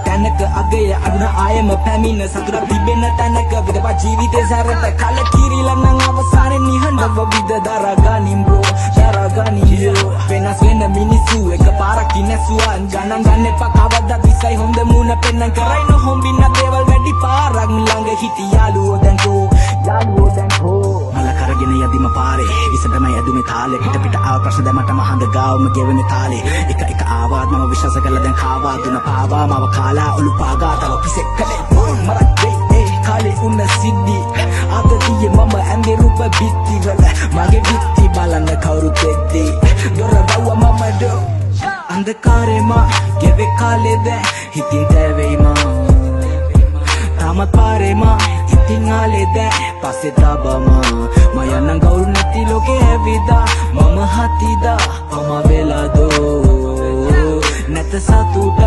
තැනක අගය අගුණ ආයම පැමිණ සතුට තිබෙන තැනක විදපා ජීවිතේ සැරට කල කිරිලා නම් අවසානයේ නිහඬව විද දරගනින් බ්‍රෝ දරගනින් වෙනස් වෙන මිනිස්සු එක පාරක් ඉනසුවා ගණන් ගන්න එපා කවදා දිසයි හොඳ මුණ පෙන්නන් කරයි නොහොඹින්න දේවල් වැඩි පාරක් ළඟ හිටි යාළුවෝ දැන් කෝ මල කරගෙන යදිම පාරේ ඉස්සරමයි ඇදුමේ තාලේ පිට පිට ආව ප්‍රශ්න දැමට මහඳ ගාවම ගෙවෙන තාලේ එක ආවාත් මම විශ්වාස කළා දැන් කාවා දුන පාවා මව කාලා ඔලු පාගා තව පිසෙක් කලේ මරක් ඒ කාලේ උන්න සිද්ධි ආතතියේ මම ඇඳේ රූප බිත්ති වල මගේ බිත්ති බලන්න කවුරුත් එද්දි දොර බවුව මම දෝ අන්ධකාරේ මා ගෙවේ කාලේ දැන් හිතින් දැවෙයි මා තාමත් පාරේ මා ඉතින් ආලේ දැන් පස්සේ තබම මයන්නම් ගෞරු නැති ලෝකේ ඇවිදා මම හතිදා පම වෙලා දෝ නැත සතුට